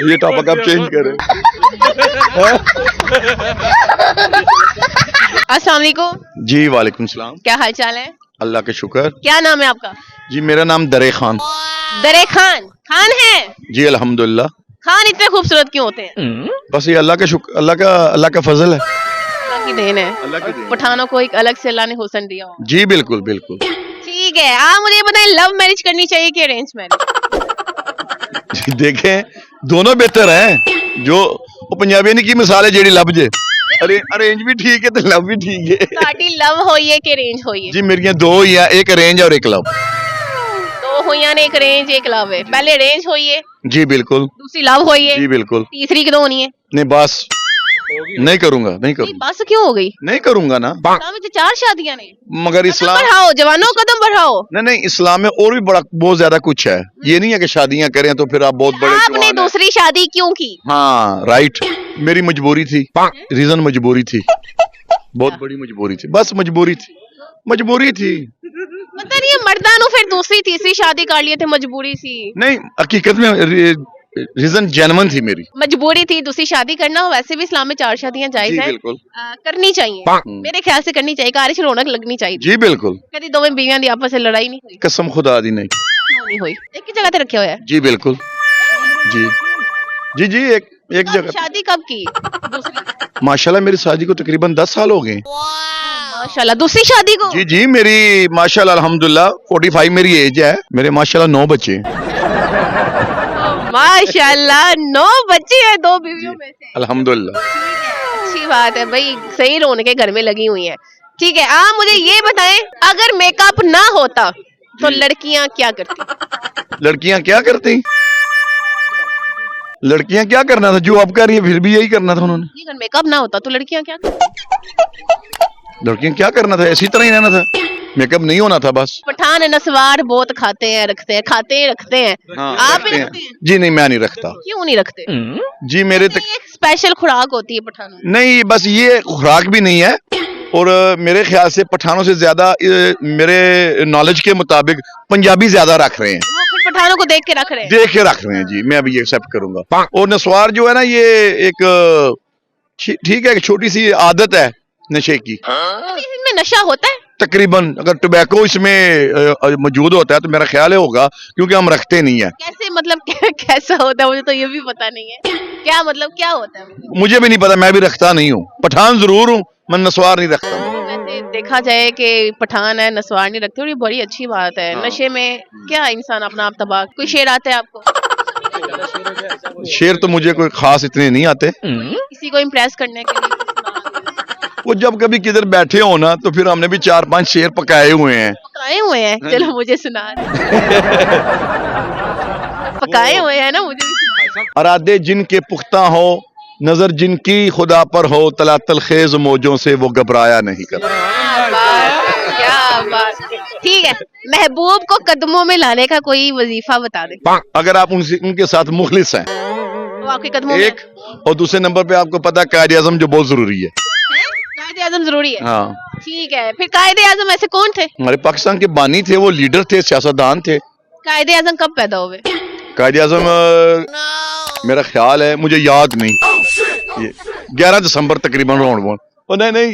یہ ٹاپک آپ چینج کریں. السلام علیکم. جی وعلیکم السلام. کیا حال چال ہے؟ اللہ کا شکر. کیا نام ہے آپ کا؟ جی میرا نام درے خان. درے خان. خان ہے؟ جی الحمدللہ. خان اتنے خوبصورت کیوں ہوتے ہیں؟ بس یہ اللہ کا شکر، اللہ کا فضل ہے. اللہ کی دین ہے. اللہ کی دین. پٹھانوں کو ایک الگ سے اللہ نے حسن دیا ہو. جی بالکل بالکل. ٹھیک ہے، آپ مجھے بتائیں لو میرج کرنی چاہیے کہ ارینج میرج؟ دیکھیں دونوں بہتر ہیں. جو پنجابی نے کی مثال ہے جیڑی لب جے، ارینج بھی ٹھیک ہے تو لو بھی ٹھیک ہے. پارٹی لو ہوئی ہے کہ ارینج ہوئی ہے؟ جی میری دو ہی ہیں، ایک ارینج اور ایک لو. دو ہوئی ہیں، ایک ارینج ایک لو ہے. پہلے ارینج ہوئی ہے، جی بالکل. دوسری لو ہوئی ہے، جی بالکل. تیسری کدو ہونی ہے؟ نہیں بس نہیں کروں گا، نہیں کروں گا، بس کیوں ہو گئی؟ نہیں کروں گا نا. اسلام میں تو 4 شادیاں نے. مگر اسلام بڑھاؤ جوانوں، قدم بڑھاؤ. نہیں اسلام میں اور بھی بہت زیادہ کچھ ہے. یہ نہیں ہے کہ شادیاں کریں تو پھر آپ بہت بڑے آپ نے جوان ہیں. دوسری شادی کیوں کی؟ ہاں رائٹ، میری مجبوری تھی. ریزن مجبوری تھی، بہت بڑی مجبوری تھی. بس مجبوری تھی، مجبوری تھی. پتہ نہیں مرداں نو پھر دوسری تیسری شادی کر لیے تھے، مجبوری سی؟ نہیں حقیقت میں ریزن جینون تھی میری. مجبوری تھی دوسری شادی کرنا. ویسے بھی اسلام میں 4 شادیاں جائز جی ہیں، بالکل. کرنی چاہیے. میرے خیال سے کرنی چاہیے. کارش رونق لگنی چاہیے. جی بالکل. کبھی دونوں بیویاں دی آپس میں لڑائی نہیں ہوئی؟ قسم خدا دی نہیں. کیوں نہیں ہوئی؟ ایک ہی جگہ تے رکھا ہوا ہے. جی بالکل. جی جی جی ایک جگہ. شادی کب کی دوسری؟ ماشاءاللہ میری شادی کو تقریباً 10 سال ہو گئے. ماشاءاللہ. دوسری شادی کو؟ جی جی میری ماشاءاللہ الحمدللہ 45 میری ایج ہے. میرے ماشاءاللہ 9 بچے ہیں. ماشاءاللہ 9 بچے ہیں 2 بیویوں میں سے. الحمدللہ. اچھی بات ہے بھائی، صحیح رونقیں گھر میں لگی ہوئی ہیں. ٹھیک ہے، آپ مجھے یہ بتائیں اگر میک اپ نہ ہوتا تو لڑکیاں کیا کرتی؟ لڑکیاں کیا کرتی؟ لڑکیاں کیا کرنا تھا جو اب کر رہی ہے، پھر بھی یہی کرنا تھا انہوں نے. اگر میک اپ نہ ہوتا تو لڑکیاں کیا کرتی؟ لڑکیاں کیا کرنا تھا، اسی طرح ہی رہنا تھا. میک اپ نہیں ہونا تھا بس. پٹھان نسوار بہت کھاتے ہیں، رکھتے ہیں، کھاتے ہیں رکھتے ہیں. آپ بھی رکھتے ہیں؟ جی نہیں میں نہیں رکھتا. کیوں نہیں رکھتے؟ جی میرے تک ایک اسپیشل خوراک ہوتی ہے پٹھانوں میں. نہیں، بس یہ خوراک بھی نہیں ہے. اور میرے خیال سے پٹھانوں سے زیادہ میرے نالج کے مطابق پنجابی زیادہ رکھ رہے ہیں. وہ پھر پٹھانوں کو دیکھ کے رکھ رہے ہیں. دیکھ کے رکھ رہے ہیں. جی میں ابھی یہ ایکسپٹ کروں گا. اور نسوار جو ہے نا یہ ایک ٹھیک ہے، ایک چھوٹی سی عادت ہے نشے کی. اس میں نشہ ہوتا ہے؟ تقریباً اگر ٹوبیکو اس میں موجود ہوتا ہے تو میرا خیال ہے ہوگا، کیونکہ ہم رکھتے نہیں ہیں. کیسے مطلب کیسا ہوتا ہے؟ مجھے تو یہ بھی پتا نہیں ہے. کیا مطلب کیا ہوتا ہے؟ مجھے بھی نہیں پتا، میں بھی رکھتا نہیں ہوں. پٹھان ضرور ہوں، میں نسوار نہیں رکھتا. ویسے دیکھا جائے کہ پٹھان ہے نسوار نہیں رکھتے، اور یہ بڑی اچھی بات ہے. نشے میں کیا انسان اپنا آپ تباہ. کوئی شعر آتا ہے آپ کو؟ شعر تو مجھے کوئی خاص اتنے نہیں آتے. کسی کو امپریس کرنے کے لیے وہ جب کبھی کدھر بیٹھے ہو نا تو پھر ہم نے بھی 4-5 شعر پکائے ہوئے ہیں. پکائے ہوئے ہیں؟ چلو مجھے سنا. پکائے ہوئے ہیں نا، مجھے بھی سنا. ارادے جن کے پختہ ہو، نظر جن کی خدا پر ہو، تلاتل خیز موجوں سے وہ گھبرایا نہیں کرتا. کیا بات. ٹھیک ہے، محبوب کو قدموں میں لانے کا کوئی وظیفہ بتا دیں. اگر آپ ان کے ساتھ مخلص ہیں وہ آپ کے قدموں میں. ایک، اور دوسرے نمبر پہ آپ کو پتا ہے قائد اعظم جو بہت ضروری ہے. قائد اعظم ضروری ہے؟ ہاں ٹھیک ہے. پھر قائد اعظم ایسے کون تھے؟ ہمارے پاکستان کے بانی تھے، وہ لیڈر تھے، سیاستدان تھے. قائد اعظم کب پیدا ہوئے؟ قائد اعظم میرا خیال ہے، مجھے یاد نہیں، 11 دسمبر تقریباً راؤنڈ بون. نہیں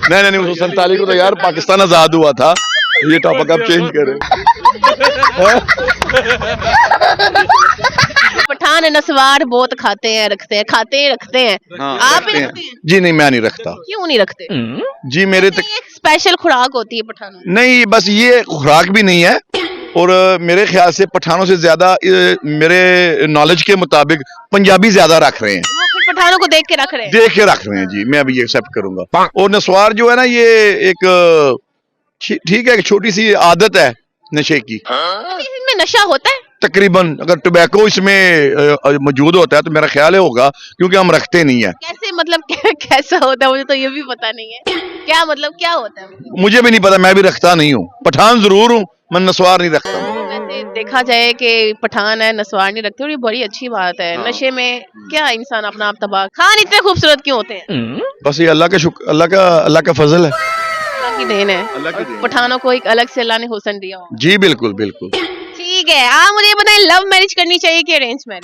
1947 کو تو یار پاکستان آزاد ہوا تھا. یہ ٹاپک آپ چینج کریں. پٹھان نسوار بہت کھاتے ہیں، رکھتے ہیں، کھاتے ہیں رکھتے ہیں. آپ بھی رکھتے ہیں؟ جی نہیں میں نہیں رکھتا. کیوں نہیں رکھتے؟ جی میرے تک ایک اسپیشل خوراک ہوتی ہے پٹھانوں میں. نہیں، بس یہ خوراک بھی نہیں ہے. اور میرے خیال سے پٹھانوں سے زیادہ میرے نالج کے مطابق پنجابی زیادہ رکھ رہے ہیں. وہ پھر پٹھانوں کو دیکھ کے رکھ رہے ہیں. دیکھ کے رکھ رہے ہیں. جی میں ابھی یہ ایکسپٹ کروں گا. اور نسوار جو ہے نا یہ ایک ٹھیک ہے، ایک چھوٹی سی عادت ہے نشے کی. اس میں نشہ ہوتا ہے؟ تقریباً اگر ٹوبیکو اس میں موجود ہوتا ہے تو میرا خیال ہے ہوگا، کیونکہ ہم رکھتے نہیں ہیں. کیسے مطلب کیسا ہوتا ہے؟ مجھے تو یہ بھی پتا نہیں ہے. کیا مطلب کیا ہوتا ہے؟ مجھے بھی نہیں پتا، میں بھی رکھتا نہیں ہوں. پٹھان ضرور ہوں، میں نسوار نہیں رکھتا. ویسے دیکھا جائے کہ پٹھان ہے نسوار نہیں رکھتے، اور یہ بڑی اچھی بات ہے. نشے میں کیا انسان اپنا آپ تباہ. خان اتنے خوبصورت کیوں ہوتے ہیں؟ بس یہ اللہ کا شکر، اللہ کا فضل ہے. اللہ کی دین ہے. اللہ کی دین. پٹھانوں کو ایک الگ سے اللہ نے حسن دیا ہو. جی بالکل بالکل. ٹھیک ہے، آپ مجھے بتائیں لو میرج کرنی چاہیے کہ ارینج میرج؟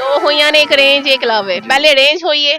ਦੋ ਹੋਈਆਂ ਨੇ ਇੱਕ ਅਰੇਂਜ ਇੱਕ ਲਵ ਹੈ ਪਹਿਲੇ ਅਰੇਂਜ ਹੋਈ ਹੈ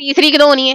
ਤੀਸਰੀ ਕਦੋਂ ਹੋਣੀ ਹੈ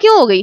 ਕਿਉਂ ਹੋ ਗਈ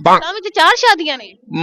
ਇਸਲਾਮ ਵਿੱਚ 4 ਸ਼ਾਦੀਆਂ ਨੇ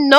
9